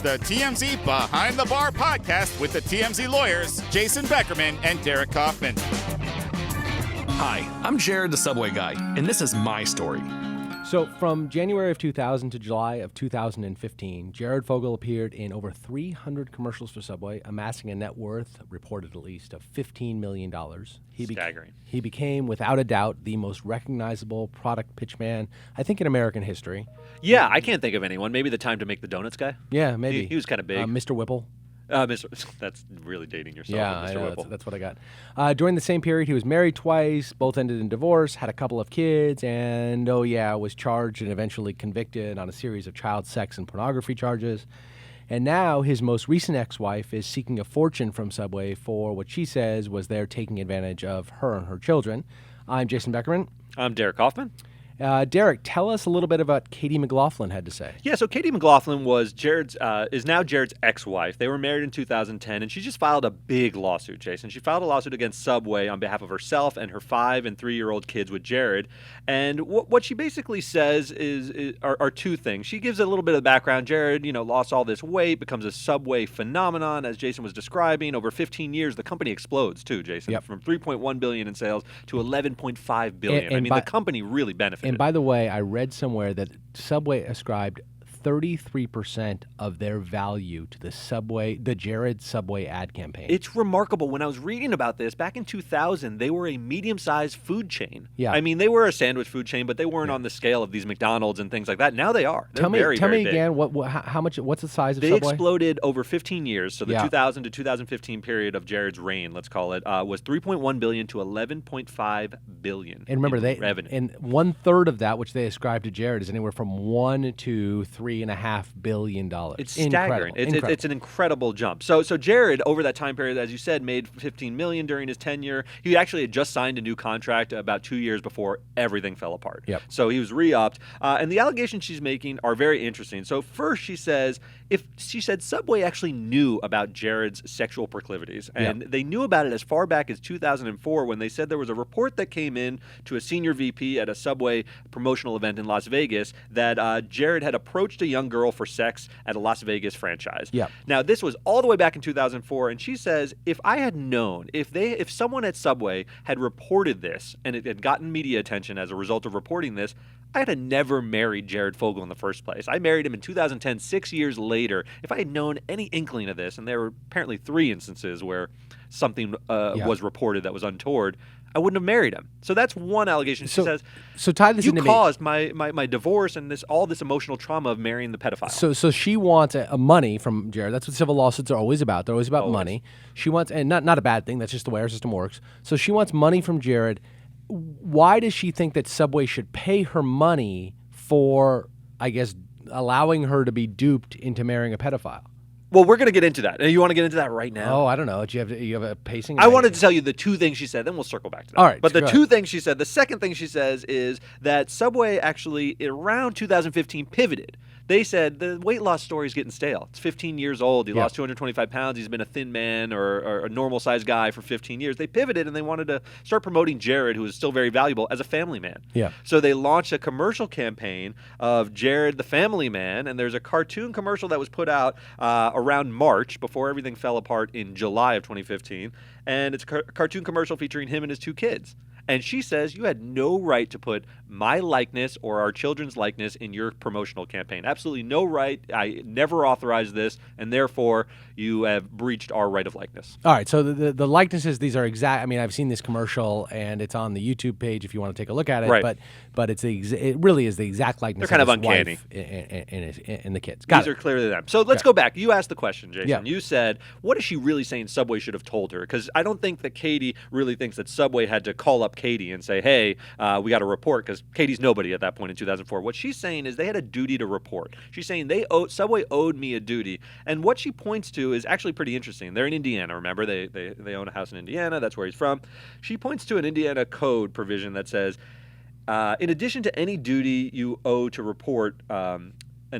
the TMZ Behind the Bar podcast with the TMZ lawyers, Jason Beckerman and Derek Kaufman. Hi, I'm Jared, the Subway guy, and this is my story. So from January of 2000 to July of 2015, Jared Fogle appeared in over 300 commercials for Subway, amassing a net worth, reported at least, of $15 million. Staggering. He became, without a doubt, the most recognizable product pitchman, I think, in American history. Yeah, I can't think of anyone. Maybe the Time to Make the Donuts guy? Yeah, maybe. He was kind of big. Mr. Whipple. That's really dating yourself. Yeah, Mr. I know, Whipple. that's what I got. During the same period, he was married twice, both ended in divorce, had a couple of kids, and, was charged and eventually convicted on a series of child sex and pornography charges. And now his most recent ex-wife is seeking a fortune from Subway for what she says was their taking advantage of her and her children. I'm Jason Beckerman. I'm Derek Kaufman. Derek, tell us a little bit about Katie McLaughlin had to say. Yeah, so Katie McLaughlin was is now Jared's ex-wife. They were married in 2010, and she just filed a big lawsuit, Jason. She filed a lawsuit against Subway on behalf of herself and her 5- and 3-year-old kids with Jared. And what she basically says are two things. She gives a little bit of background. Jared, lost all this weight, becomes a Subway phenomenon, as Jason was describing. Over 15 years, the company explodes too, Jason. Yep. From $3.1 billion in sales to $11.5 billion. The company really benefited. And by the way, I read somewhere that Subway ascribed 33% of their value to the Jared Subway ad campaign. It's remarkable. When I was reading about this, back in 2000, they were a medium-sized food chain. Yeah. I mean, they were a sandwich food chain, but they weren't on the scale of these McDonald's and things like that. Now they are. They're tell me very big. again, how much? What's the size of They Subway? exploded over 15 years. So the 2000 to 2015 period of Jared's reign, let's call it, was $3.1 billion to $11.5 billion. And remember, in revenue. And 1/3 of that, which they ascribe to Jared, is anywhere from $1 to $3.5 billion. It's staggering. It's an incredible jump. So Jared, over that time period, as you said, made $15 million during his tenure. He actually had just signed a new contract about 2 years before everything fell apart. Yep. So he was re-upped. And the allegations she's making are very interesting. So first, she said Subway actually knew about Jared's sexual proclivities, and they knew about it as far back as 2004 when they said there was a report that came in to a senior VP at a Subway promotional event in Las Vegas that Jared had approached a young girl for sex at a Las Vegas franchise. Yeah. Now, this was all the way back in 2004, and she says, if I had known, if someone at Subway had reported this and it had gotten media attention as a result of reporting this, I'd have never married Jared Fogle in the first place. I married him in 2010, 6 years later. If I had known any inkling of this, and there were apparently 3 instances where something was reported that was untoward, I wouldn't have married him. So that's one allegation. She says, so tie this into me. You caused my divorce and all this emotional trauma of marrying the pedophile. So she wants a money from Jared. That's what civil lawsuits are always about. They're always about money. She wants, and not a bad thing. That's just the way our system works. So she wants money from Jared. Why does she think that Subway should pay her money for, I guess, allowing her to be duped into marrying a pedophile? Well, we're going to get into that. You want to get into that right now? Oh, I don't know. Do you have a pacing? I wanted to tell you the 2 things she said, then we'll circle back to that. All right. But the 2 things she said, the second thing she says is that Subway actually, around 2015, pivoted. They said the weight loss story is getting stale. It's 15 years old. He lost 225 pounds. He's been a thin man or a normal-sized guy for 15 years. They pivoted, and they wanted to start promoting Jared, who is still very valuable, as a family man. Yeah. So they launched a commercial campaign of Jared the family man, and there's a cartoon commercial that was put out around March before everything fell apart in July of 2015, and it's a cartoon commercial featuring him and his 2 kids. And she says, you had no right to put my likeness or our children's likeness in your promotional campaign. Absolutely no right. I never authorized this, and therefore you have breached our right of likeness. All right, so the likenesses, these are exact. I mean, I've seen this commercial, and it's on the YouTube page if you want to take a look at it. Right. But it really is the exact likeness. They're kind of his uncanny. Wife and the kids. These are clearly them. So let's go back. You asked the question, Jason. Yeah. You said, what is she really saying Subway should have told her? Because I don't think that Katie really thinks that Subway had to call up Katie and say, hey, we got to report, because Katie's nobody at that point in 2004. What she's saying is they had a duty to report. She's saying Subway owed me a duty. And what she points to is actually pretty interesting. They're in Indiana, remember? They own a house in Indiana. That's where he's from. She points to an Indiana code provision that says, in addition to any duty you owe to report, an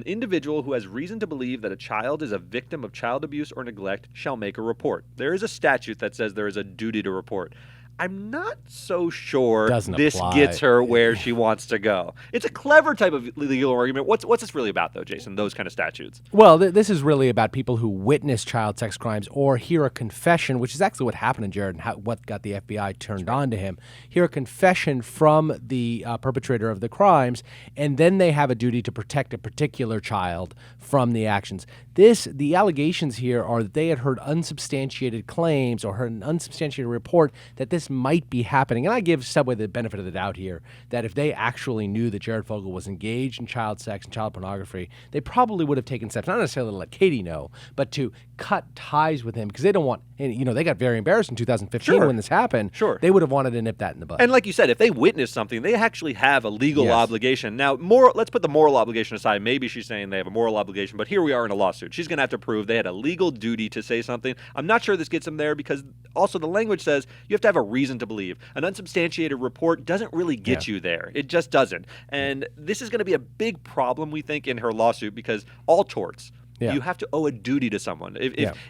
individual who has reason to believe that a child is a victim of child abuse or neglect shall make a report. There is a statute that says there is a duty to report. I'm not so sure Doesn't this apply. gets her where she wants to go. It's a clever type of legal argument. What's this really about, though, Jason, those kind of statutes? Well, this is really about people who witness child sex crimes or hear a confession, which is actually what happened to Jared and what got the FBI turned on to him. Hear a confession from the perpetrator of the crimes, and then they have a duty to protect a particular child from the actions. The allegations here are that they had heard unsubstantiated claims or heard an unsubstantiated report that this might be happening. And I give Subway the benefit of the doubt here that if they actually knew that Jared Fogle was engaged in child sex and child pornography, they probably would have taken steps, not necessarily to let Katie know, but to cut ties with him because they don't want, and, they got very embarrassed in 2015 when this happened. Sure. They would have wanted to nip that in the bud. And like you said, if they witness something, they actually have a legal obligation. Now, let's put the moral obligation aside. Maybe she's saying they have a moral obligation, but here we are in a lawsuit. She's going to have to prove they had a legal duty to say something. I'm not sure this gets them there because also the language says you have to have a reason to believe. An unsubstantiated report doesn't really get you there. It just doesn't. And this is going to be a big problem, we think, in her lawsuit because all torts, you have to owe a duty to someone.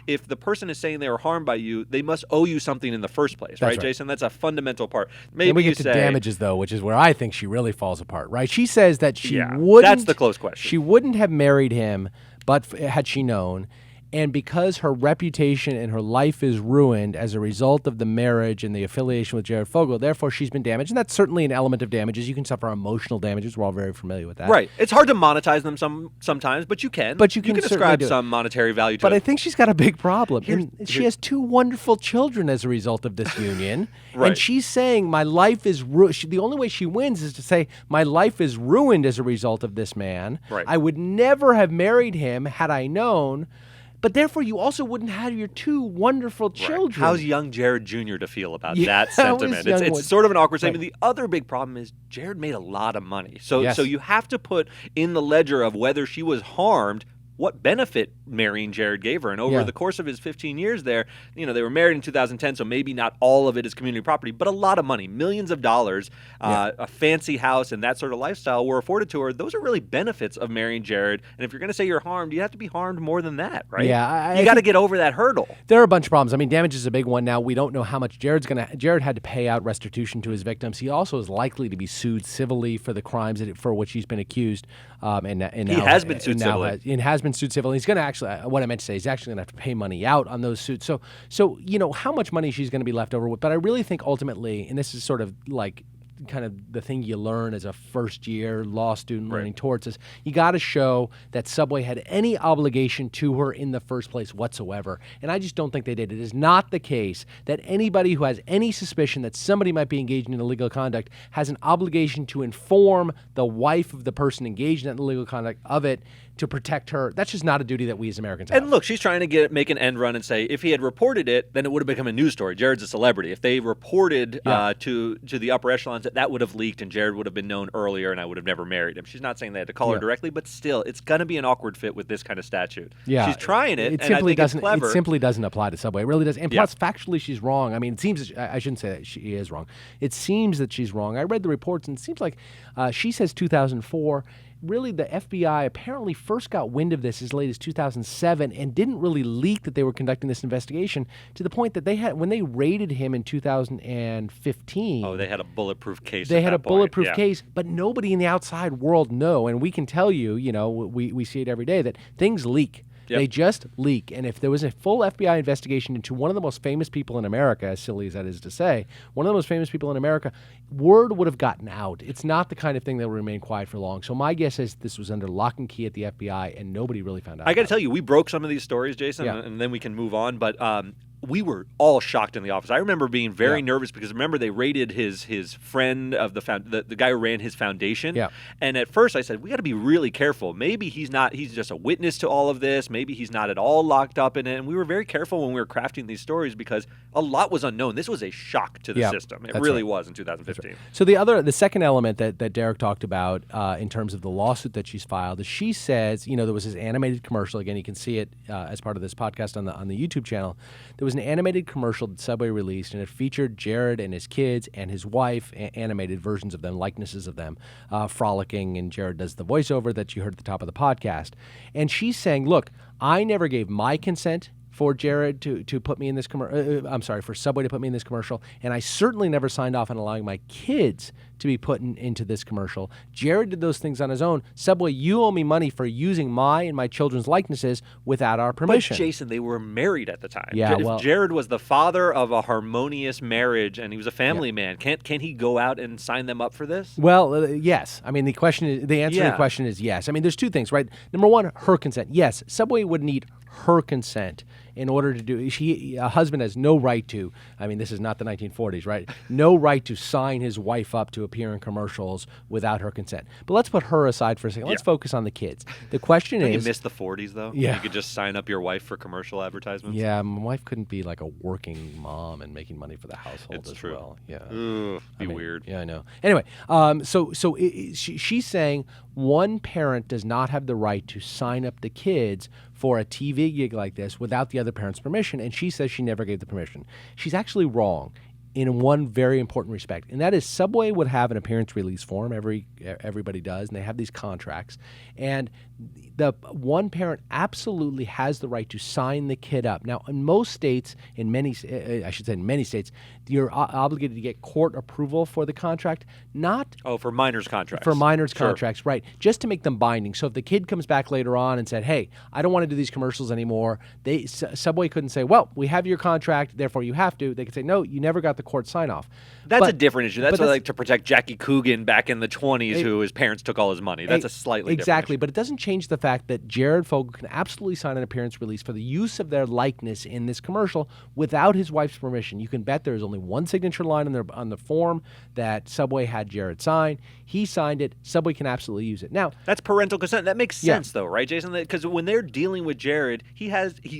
If the person is saying they were harmed by you, they must owe you something in the first place, right, Jason? That's a fundamental part. Maybe we get to damages, though, which is where I think she really falls apart, right? She says that she wouldn't. That's the close question. She wouldn't have married him, but had she known. And because her reputation and her life is ruined as a result of the marriage and the affiliation with Jared Fogle, therefore she's been damaged. And that's certainly an element of damages. You can suffer emotional damages. We're all very familiar with that. Right. It's hard to monetize them sometimes, but you can. But you can ascribe some monetary value to it. But I think she's got a big problem. She has 2 wonderful children as a result of this union. Right. And she's saying my life is ruined. The only way she wins is to say my life is ruined as a result of this man. Right. I would never have married him had I known. But therefore, you also wouldn't have your 2 wonderful children. How's young Jared Jr. to feel about that sentiment? It's sort of an awkward statement. The other big problem is Jared made a lot of money. So you have to put in the ledger of whether she was harmed, what benefit marrying Jared gave her. And over the course of his 15 years there, they were married in 2010, so maybe not all of it is community property, but a lot of money, millions of dollars, a fancy house, and that sort of lifestyle were afforded to her. Those are really benefits of marrying Jared. And if you're going to say you're harmed, you have to be harmed more than that, right? Yeah. You got to get over that hurdle. There are a bunch of problems. I mean, damage is a big one. Now, we don't know how much Jared had to pay out restitution to his victims. He also is likely to be sued civilly for the crimes for which he's been accused. And he has been sued civilly. And has been sued civilly. He's going to actually, what I meant to say, he's actually going to have to pay money out on those suits. So how much money she's going to be left over with. But I really think ultimately, and this is sort of like kind of the thing you learn as a first-year law student learning torts, is you got to show that Subway had any obligation to her in the first place whatsoever. And I just don't think they did. It is not the case that anybody who has any suspicion that somebody might be engaged in illegal conduct has an obligation to inform the wife of the person engaged in that illegal conduct of it to protect her. That's just not a duty that we as Americans have. And look, she's trying to make an end run and say if he had reported it, then it would have become a news story. Jared's a celebrity. If they reported to the upper echelons, that would have leaked and Jared would have been known earlier and I would have never married him. She's not saying they had to call her directly, but still, it's going to be an awkward fit with this kind of statute. Yeah. She's trying it, and simply I think doesn't, it's clever. It simply doesn't apply to Subway. It really does. And plus, factually, she's wrong. I mean, it seems, I shouldn't say that she is wrong. It seems that she's wrong. I read the reports, and it seems like she says 2004. Really, the FBI apparently first got wind of this as late as 2007 and didn't really leak that they were conducting this investigation to the point that when they raided him in 2015. Oh, they had a bulletproof case. They had a bulletproof case, but nobody in the outside world know. And we can tell you, we see it every day, that things leak. Yep. They just leak. And if there was a full FBI investigation into one of the most famous people in America, as silly as that is to say, one of the most famous people in America, word would have gotten out. It's not the kind of thing that will remain quiet for long. So my guess is this was under lock and key at the FBI, and nobody really found out. I got to tell you, we broke some of these stories, Jason, and then we can move on. But we were all shocked in the office. I remember being very nervous because remember they raided his friend of the guy who ran his foundation. Yeah. And at first I said, we got to be really careful. Maybe he's just a witness to all of this. Maybe he's not at all locked up in it. And we were very careful when we were crafting these stories because a lot was unknown. This was a shock to the system. It really was in 2015. Right. So the second element that Derek talked about in terms of the lawsuit that she's filed is she says, there was this animated commercial. Again, you can see it as part of this podcast on the YouTube channel. There was an animated commercial that Subway released, and it featured Jared and his kids and his wife, animated versions of them, likenesses of them, frolicking, and Jared does the voiceover that you heard at the top of the podcast. And she's saying, look, I never gave my consent for Jared to put me in this commercial. I'm sorry, for Subway to put me in this commercial, and I certainly never signed off on allowing my kids to be put into this commercial. Jared did those things on his own. Subway, you owe me money for using my and my children's likenesses without our permission. But Jason, they were married at the time. Yeah, if Jared was the father of a harmonious marriage and he was a family man, can't he go out and sign them up for this? Well, yes. I mean, the answer to the question is yes. I mean, there's two things, right? Number one, her consent. Yes, Subway would need her consent in order to do. A husband has no right to. I mean, this is not the 1940s, right? No right to sign his wife up to appear in commercials without her consent. But let's put her aside for a second. Let's focus on the kids. The question is, you missed the 40s though. Yeah, you could just sign up your wife for commercial advertisements. Yeah, my wife couldn't be like a working mom and making money for the household it's as true. well. Yeah, be weird. Yeah, I know. Anyway, she's saying one parent does not have the right to sign up the kids for a TV gig like this without the other parent's permission, and she says she never gave the permission. She's actually wrong in one very important respect, and that is Subway would have an appearance release form. Everybody does, and they have these contracts, and the one parent absolutely has the right to sign the kid up. Now, in most states, in many states, you're obligated to get court approval for the contract, not... Oh, for minors contracts. For minors contracts, right, just to make them binding. So if the kid comes back later on and said, hey, I don't want to do these commercials anymore, Subway couldn't say, well, we have your contract, therefore you have to. They could say, no, you never got the court sign-off. That's a different issue. That's like to protect Jackie Coogan back in the 20s, who his parents took all his money. That's a slightly different issue. But it doesn't change the fact that Jared Fogle can absolutely sign an appearance release for the use of their likeness in this commercial without his wife's permission. You can bet there is only one signature line on the form that Subway had Jared sign. He signed it. Subway can absolutely use it. Now, that's parental consent. That makes sense, though, right, Jason? Because when they're dealing with Jared, he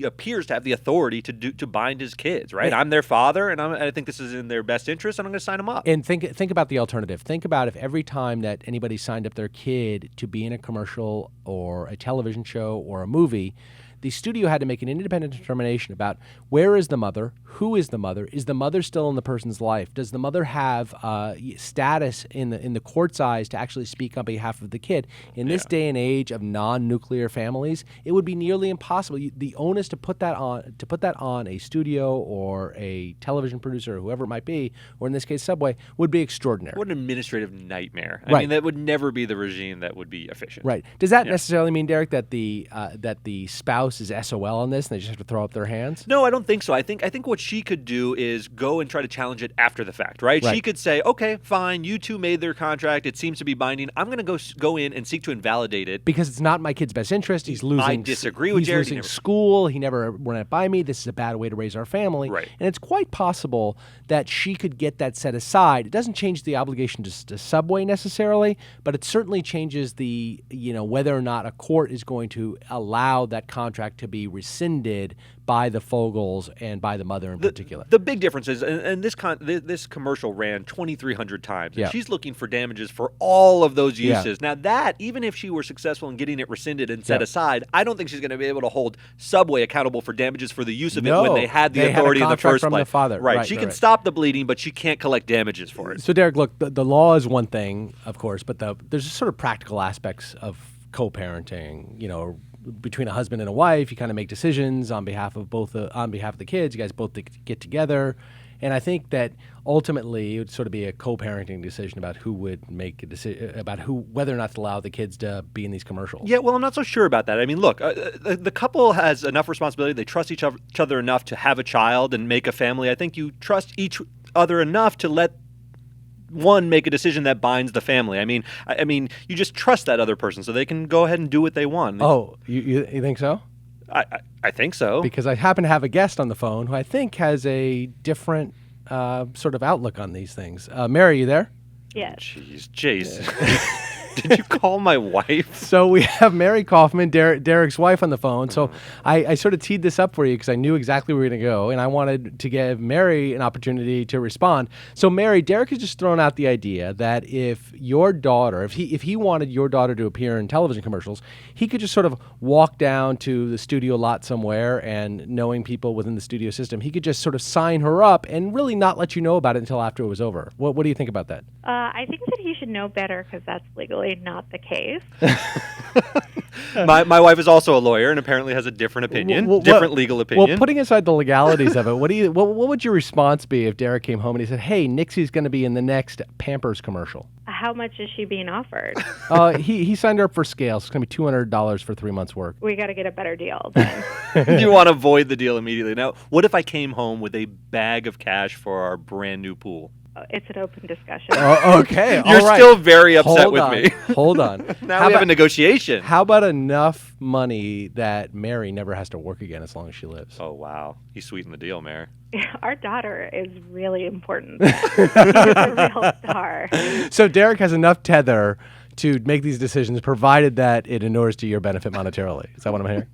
appears to have the authority to bind his kids, right? I'm their father, and I think this is in their best interest, and I'm going to sign them up. And think about the alternative. Think about if every time that anybody signed up their kid to be in a commercial or a television show or a movie, the studio had to make an independent determination about where is the mother, who is the mother still in the person's life, does the mother have status in the court's eyes to actually speak on behalf of the kid. In this day and age of non-nuclear families, it would be nearly impossible. The onus to put that on a studio or a television producer or whoever it might be, or in this case Subway, would be extraordinary. What an administrative nightmare. I mean, that would never be the regime that would be efficient. Right. Does that necessarily mean, Derek, that the spouse is SOL on this and they just have to throw up their hands? No, I don't think so. I think what she could do is go and try to challenge it after the fact, right? She could say, okay, fine, you two made their contract. It seems to be binding. I'm going to go in and seek to invalidate it. Because it's not in my kid's best interest. He's losing. I disagree with Jared. He's losing school. He never ran it by me. This is a bad way to raise our family. Right. And it's quite possible that she could get that set aside. It doesn't change the obligation to Subway necessarily, but it certainly changes the, whether or not a court is going to allow that contract to be rescinded by the Fogles and by the mother in particular. The big difference is, and this commercial ran 2,300 times, and she's looking for damages for all of those uses. Now that, even if she were successful in getting it rescinded and set aside, I don't think she's going to be able to hold Subway accountable for damages for the use of it when they had the authority in the first place. From the father. Right. She can stop the bleeding, but she can't collect damages for it. So Derek, look, the law is one thing, of course, but there's just sort of practical aspects of co-parenting, between a husband and a wife. You kind of make decisions on behalf of the kids. You guys both get together, and I think that ultimately it would sort of be a co-parenting decision about who would make a decision about whether or not to allow the kids to be in these commercials. Yeah, well, I'm not so sure about that. I mean, look, the couple has enough responsibility. They trust each other enough to have a child and make a family. I think you trust each other enough to let one make a decision that binds the family. I mean, you just trust that other person so they can go ahead and do what they want. Oh, you think so? I think so. Because I happen to have a guest on the phone who I think has a different sort of outlook on these things. Mary, you there? Yes. Jeez, Jason. Did you call my wife? So we have Mary Kaufman, Derek's wife, on the phone. So I sort of teed this up for you because I knew exactly where we were going to go, and I wanted to give Mary an opportunity to respond. So Mary, Derek has just thrown out the idea that if your daughter, if he wanted your daughter to appear in television commercials, he could just sort of walk down to the studio lot somewhere, and knowing people within the studio system, he could just sort of sign her up and really not let you know about it until after it was over. What do you think about that? I think that he should know better because that's legally not the case. My wife is also a lawyer and apparently has a different opinion, different legal opinion. Well, putting aside the legalities of it, what would your response be if Derek came home and he said, "Hey, Nixie's going to be in the next Pampers commercial"? How much is she being offered? He signed her up for scale. So it's going to be $200 for 3 months' work. We got to get a better deal then. You want to void the deal immediately. Now, what if I came home with a bag of cash for our brand new pool? It's an open discussion. Okay. You're all right. still very upset with me. Hold on. Now we have a negotiation. How about enough money that Mary never has to work again as long as she lives? Oh, wow. He sweetened the deal, Mary. Our daughter is really important. She's a real star. So Derek has enough tether to make these decisions, provided that it inures to your benefit monetarily. Is that what I'm hearing?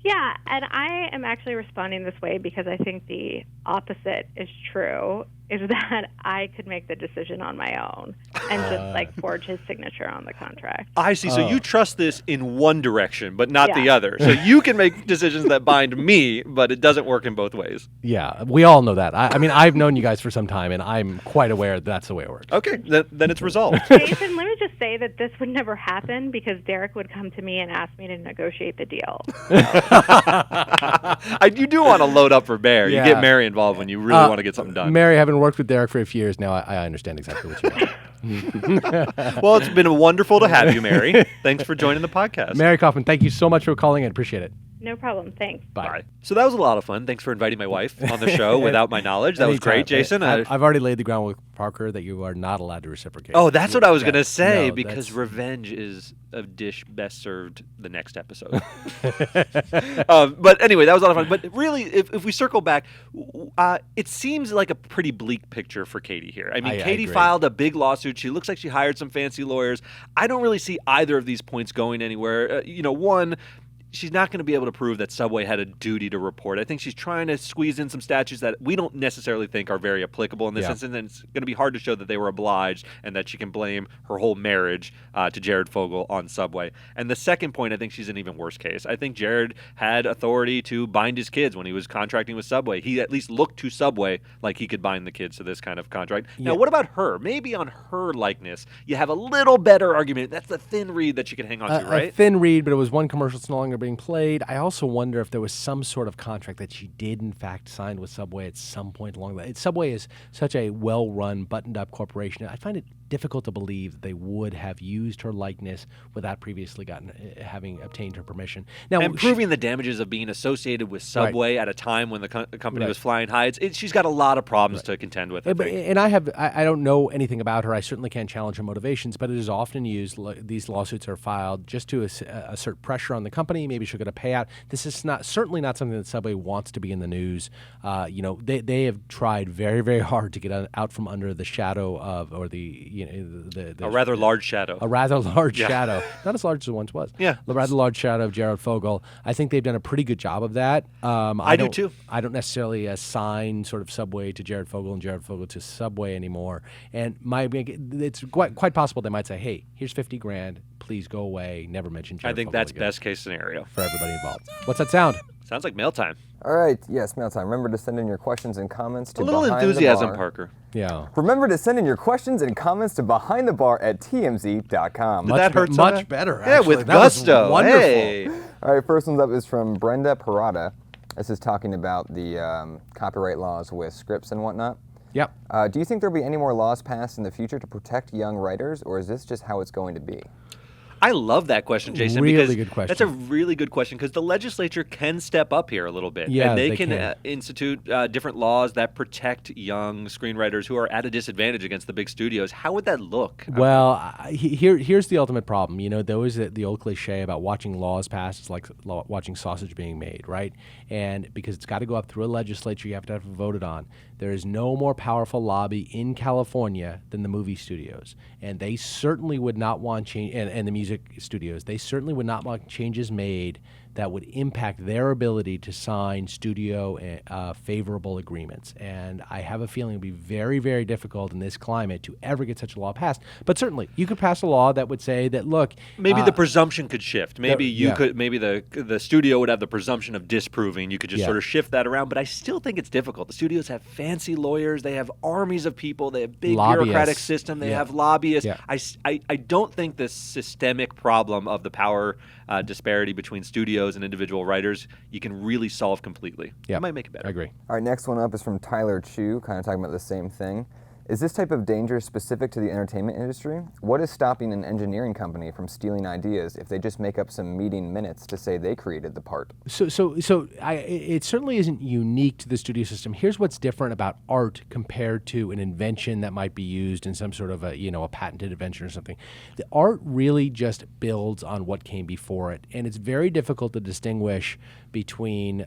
Yeah, and I am actually responding this way because I think the opposite is true, is that I could make the decision on my own and just forge his signature on the contract. I see. So you trust this in one direction, but not the other. So you can make decisions that bind me, but it doesn't work in both ways. Yeah, we all know that. I mean, I've known you guys for some time, and I'm quite aware that's the way it works. Okay, then it's resolved. Jason, let me just say that this would never happen because Derek would come to me and ask me to negotiate the deal. You do want to load up for Bear. Yeah. You get Mary involved when you really want to get something done. Mary, having worked with Derek for a few years now, I understand exactly what you mean. Well, it's been wonderful to have you, Mary. Thanks for joining the podcast. Mary Kaufman, thank you so much for calling in. Appreciate it. No problem. Thanks. Bye. So that was a lot of fun. Thanks for inviting my wife on the show without my knowledge. That was great, Jason. I've already laid the groundwork, Parker, that you are not allowed to reciprocate. Oh, that's what I was going to say, No, because revenge is a dish best served the next episode. But anyway, that was a lot of fun. But really, if we circle back, it seems like a pretty bleak picture for Katie here. I mean, Katie filed a big lawsuit. She looks like she hired some fancy lawyers. I don't really see either of these points going anywhere. One, she's not going to be able to prove that Subway had a duty to report. I think she's trying to squeeze in some statutes that we don't necessarily think are very applicable in this instance, and it's going to be hard to show that they were obliged and that she can blame her whole marriage to Jared Fogle on Subway. And the second point, I think she's an even worse case. I think Jared had authority to bind his kids when he was contracting with Subway. He at least looked to Subway like he could bind the kids to this kind of contract. Now, what about her? Maybe on her likeness, you have a little better argument. That's the thin reed that you can hang on to, right? A thin reed, but it was one commercial. It's no longer being played. I also wonder if there was some sort of contract that she did, in fact, sign with Subway at some point along the way. Subway is such a well-run, buttoned-up corporation. I find it difficult to believe that they would have used her likeness without previously having obtained her permission. Now, and proving the damages of being associated with Subway at a time when the company was flying high. She's got a lot of problems to contend with. And I don't know anything about her. I certainly can't challenge her motivations, but it is often used. These lawsuits are filed just to assert pressure on the company. Maybe she'll get a payout. This is certainly not something that Subway wants to be in the news. They have tried very, very hard to get out from under the shadow of, or a rather large shadow. A rather large shadow. Not as large as it once was. Yeah. A rather large shadow of Jared Fogle. I think they've done a pretty good job of that. I do too. I don't necessarily assign sort of Subway to Jared Fogle and Jared Fogle to Subway anymore. And it's quite possible they might say, hey, here's $50,000. Please go away. Never mention Jared Fogle. I think that's best case scenario for everybody involved. What's that sound? Sounds like mail time. All right, yes, mail time. Remember to send in your questions and comments to Behind the Bar. A little enthusiasm, Parker. Yeah. Remember to send in your questions and comments to behindthebar@tmz.com. Did that hurt so much better, actually. Yeah, with that gusto. Wonderful. Hey. All right, first one's up is from Brenda Parada. This is talking about the copyright laws with scripts and whatnot. Yep. Do you think there'll be any more laws passed in the future to protect young writers, or is this just how it's going to be? I love that question, Jason. Really because good question. That's a really good question because the legislature can step up here a little bit. Yeah, and they can institute different laws that protect young screenwriters who are at a disadvantage against the big studios. How would that look? Well, here's the ultimate problem. There was the old cliche about watching laws passed. It's like watching sausage being made, right? And because it's got to go up through a legislature, you have to have it voted on. There is no more powerful lobby in California than the movie studios. And they certainly would not want change, and the music studios, they certainly would not want changes made that would impact their ability to sign studio favorable agreements. And I have a feeling it would be very, very difficult in this climate to ever get such a law passed. But certainly, you could pass a law that would say that, look... Maybe the presumption could shift. Maybe maybe the studio would have the presumption of disproving. You could just sort of shift that around. But I still think it's difficult. The studios have fancy lawyers. They have armies of people. They have big bureaucratic system. They have lobbyists. Yeah. I don't think the systemic systemic problem of the power disparity between studios and individual writers, you can really solve completely. Yeah, It might make it better. I agree. All right, next one up is from Tyler Chu, kind of talking about the same thing. Is this type of danger specific to the entertainment industry? What is stopping an engineering company from stealing ideas if they just make up some meeting minutes to say they created the part? It certainly isn't unique to the studio system. Here's what's different about art compared to an invention that might be used in some sort of a patented invention or something. The art really just builds on what came before it, and it's very difficult to distinguish between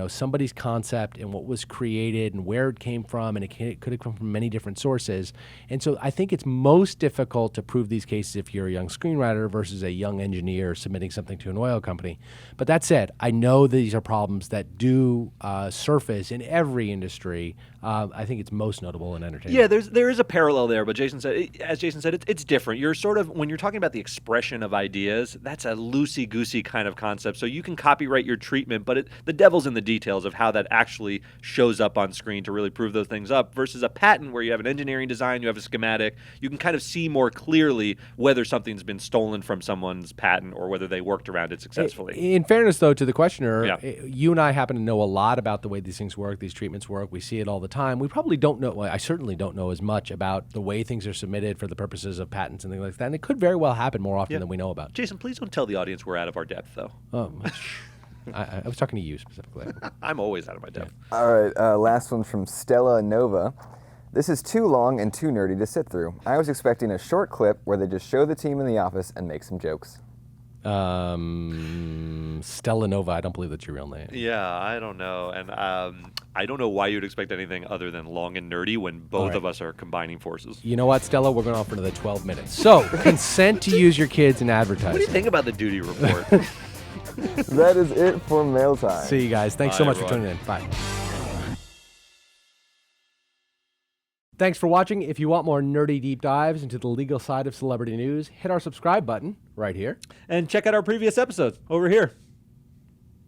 somebody's concept and what was created and where it came from, and it could have come from many different sources. And so I think it's most difficult to prove these cases if you're a young screenwriter versus a young engineer submitting something to an oil company. But that said, I know these are problems that do surface in every industry. I think it's most notable in entertainment. Yeah, there is a parallel there, but as Jason said, it's different. You're sort of, when you're talking about the expression of ideas, that's a loosey-goosey kind of concept. So you can copyright your treatment, but the devil's in the details of how that actually shows up on screen to really prove those things up, versus a patent where you have an engineering design, you have a schematic, you can kind of see more clearly whether something's been stolen from someone's patent or whether they worked around it successfully. In fairness, though, to the questioner, you and I happen to know a lot about the way these things work, these treatments work. We see it all the time. We probably don't know, well, I certainly don't know as much about the way things are submitted for the purposes of patents and things like that. And it could very well happen more often than we know about. Jason, please don't tell the audience we're out of our depth, though. I was talking to you specifically. I'm always out of my depth. All right, last one's from Stella Nova. This is too long and too nerdy to sit through. I was expecting a short clip where they just show the team in the office and make some jokes. Stella Nova, I don't believe that's your real name. Yeah, I don't know. And I don't know why you'd expect anything other than long and nerdy when both of us are combining forces. You know what, Stella? We're going on for another 12 minutes. So, consent to use your kids in advertising. What do you think about the duty report? That is it for Mail Time. See you guys. Thanks so much for tuning in. Bye. Thanks for watching. If you want more nerdy deep dives into the legal side of celebrity news, hit our subscribe button right here. And check out our previous episodes over here.